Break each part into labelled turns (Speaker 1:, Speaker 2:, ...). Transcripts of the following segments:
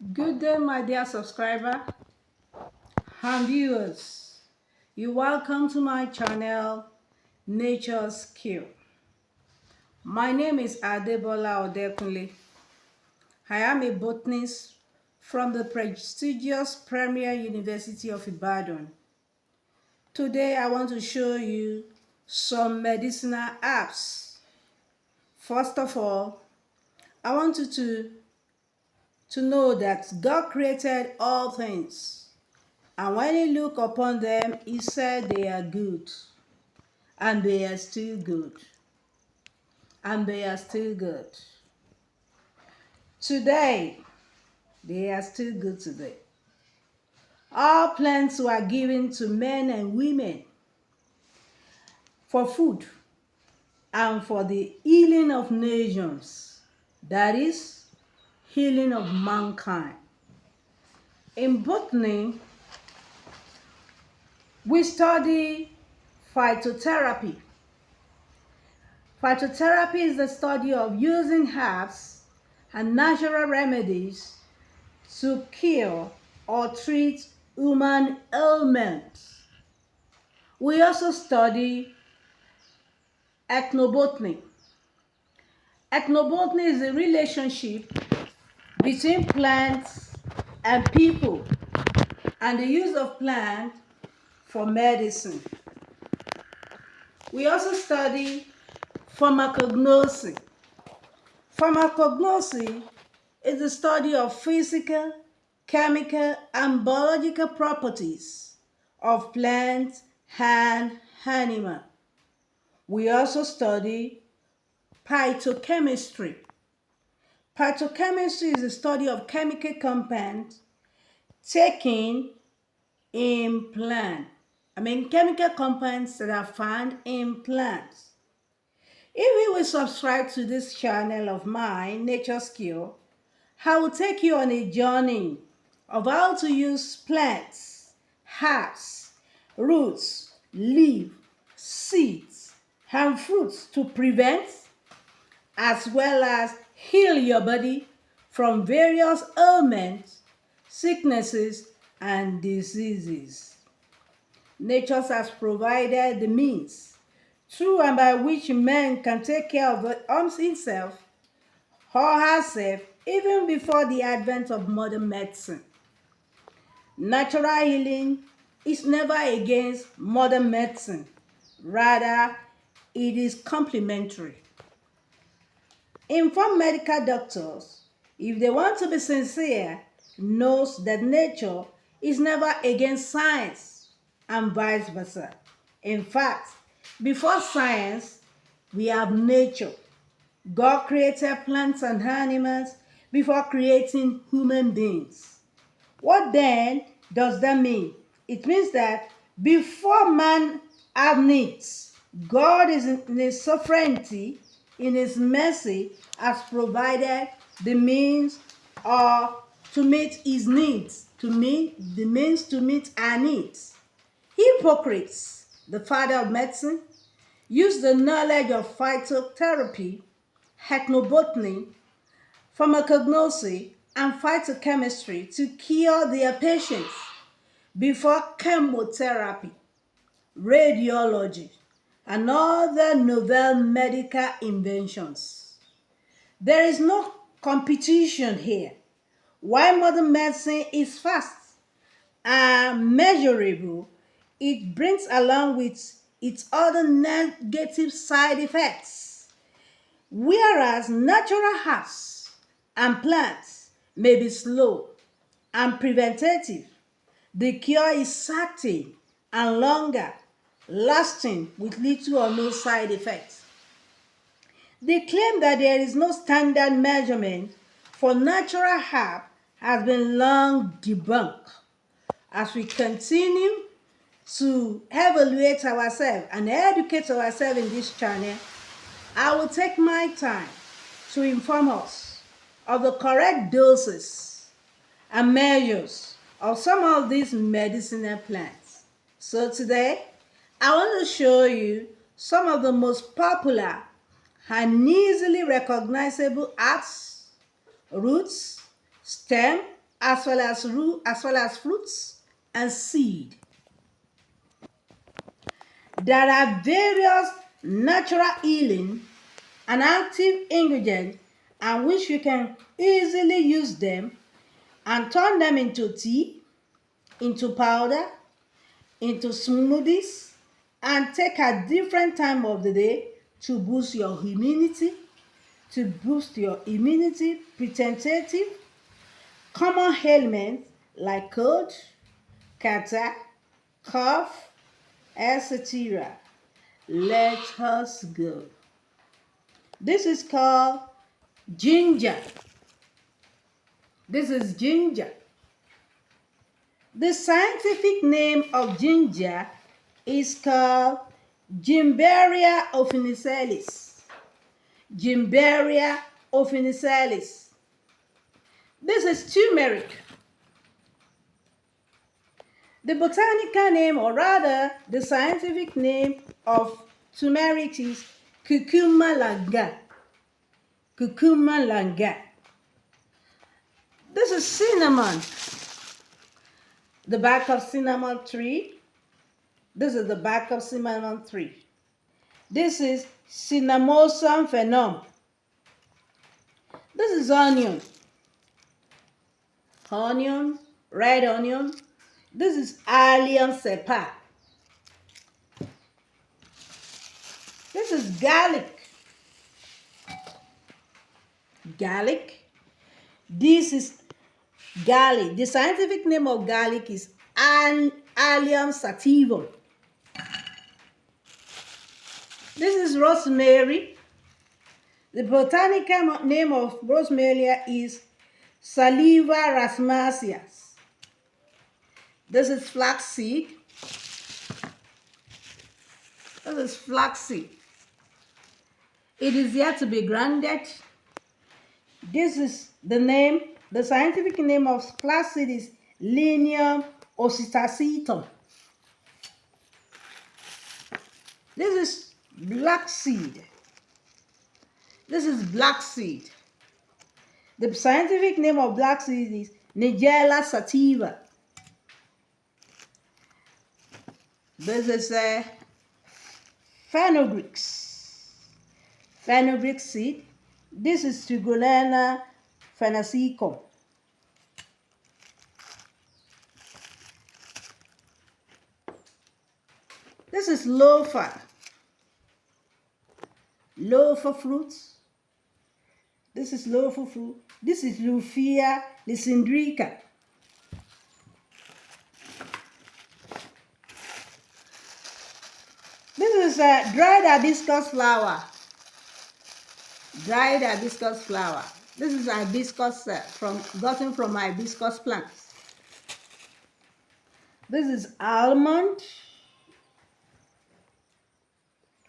Speaker 1: Good day, my dear subscriber and viewers. You're welcome to my channel, Nature's Cure. My name is Adebola Odekunle. I am a botanist from the prestigious Premier University of Ibadan. Today, I want to show you some medicinal herbs. First of all, I want you to know that God created all things. And when he looked upon them, he said they are good. And they are still good. And they are still good. Today, they are still good today. All plants were given to men and women for food and for the healing of nations. That is, healing of mankind. In botany, we study phytotherapy. Phytotherapy is the study of using herbs and natural remedies to cure or treat human ailments. We also study ethnobotany. Ethnobotany is the relationship between plants and people and the use of plants for medicine. We also study pharmacognosy. Pharmacognosy is the study of physical, chemical, and biological properties of plants and animals. We also study phytochemistry. Phytochemistry is the study of chemical compounds taken in plants. Chemical compounds that are found in plants. If you will subscribe to this channel of mine, Nature's Cure, I will take you on a journey of how to use plants, herbs, roots, leaves, seeds, and fruits to prevent as well as heal your body from various ailments, sicknesses, and diseases. Nature has provided the means through and by which man can take care of himself or herself even before the advent of modern medicine. Natural healing is never against modern medicine. Rather, it is complementary. Informed medical doctors, if they want to be sincere, knows that nature is never against science and vice versa. In fact, before science, we have nature. God created plants and animals before creating human beings. What then does that mean? It means that before man have needs, God is in his sovereignty, in his mercy, has provided the means to meet his needs, to meet the means to meet our needs. Hippocrates, the father of medicine, used the knowledge of phytotherapy, ethnobotany, pharmacognosy, and phytochemistry to cure their patients before chemotherapy, radiology, and other novel medical inventions. There is no competition here. While modern medicine is fast and measurable, it brings along with its other negative side effects. Whereas natural herbs and plants may be slow and preventative, the cure is certain and longer lasting with little or no side effects. The claim that there is no standard measurement for natural herb has been long debunked. As we continue to evaluate ourselves and educate ourselves in this channel, I will take my time to inform us of the correct doses and measures of some of these medicinal plants. So today, I want to show you some of the most popular and easily recognizable herbs, roots, stem, as well as fruits and seed. There are various natural healing and active ingredients and which you can easily use them and turn them into tea, into powder, into smoothies, and take at different time of the day to boost your immunity, preventative, common ailments like cold, catarrh, cough, etc. Let us go. This is called ginger. This is ginger. The scientific name of ginger is called Gimberia officinalis. Gimberia officinalis. This is turmeric. The botanical name, or rather the scientific name of turmeric is Curcuma langa. Curcuma langa. This is cinnamon. The bark of cinnamon tree. This is the bark of cinnamon tree. This is Cinnamomum phenum. This is onion. Onion, red onion. This is Allium cepa. This is garlic. Garlic. This is garlic. The scientific name of garlic is Allium sativum. This is rosemary. The botanical name of rosemary is Salvia racemaceus. This is flaxseed. This is flaxseed. It is yet to be grounded. This is the scientific name of flaxseed is Lignum oxytacetum. This is black seed. This is black seed. The scientific name of black seed is Nigella sativa. This is fenugreek. Fenugreek seed. This is Trigulina phenacicum. This is loafer. Loafer fruits. This is loafer fruit. This is Lufia lysandrica. This is dried hibiscus flower. Dried hibiscus flower. This is hibiscus gotten from hibiscus plants. This is almond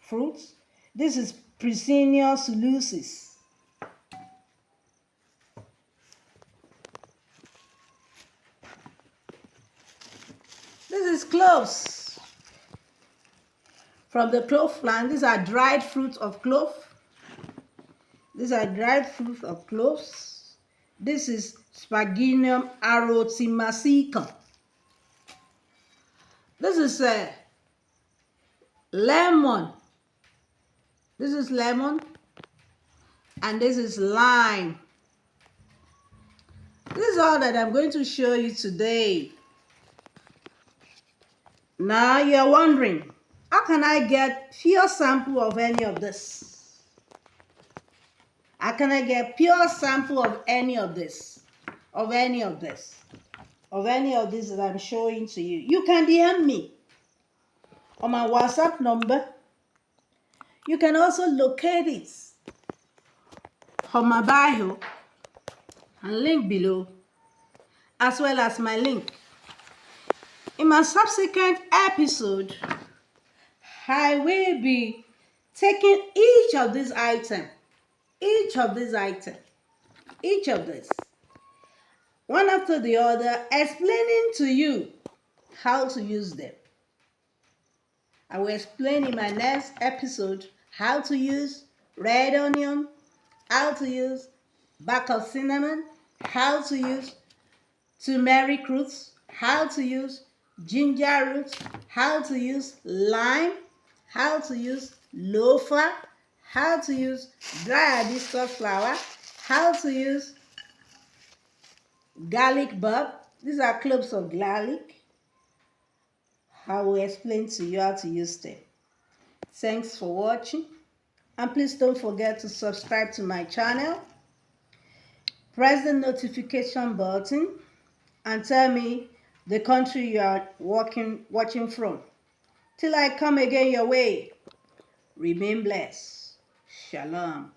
Speaker 1: fruits. This is Priscinius lucis. This is cloves. From the clove plant, these are dried fruits of clove. These are dried fruits of cloves. This is Sparginium arotimacicum. This is lemon. This is lemon. And this is lime. This is all that I'm going to show you today. Now you're wondering, how can I get pure sample of any of this? How can I get pure sample of any of this? Of any of this that I'm showing to you? You can DM me on my WhatsApp number. You can also locate it on my bio and link below, as well as my link. In my subsequent episode, I will be taking each of these items, one after the other, explaining to you how to use them. I will explain in my next episode how to use red onion, how to use bark of cinnamon, how to use turmeric roots, how to use ginger roots, how to use lime, how to use loafer, how to use dry hibiscus flower, how to use garlic bulb. These are cloves of garlic. I will explain to you how to use them. Thanks for watching, and please don't forget to subscribe to my channel. Press the notification button and tell me the country you are watching from. Till I come again your way, remain blessed. Shalom.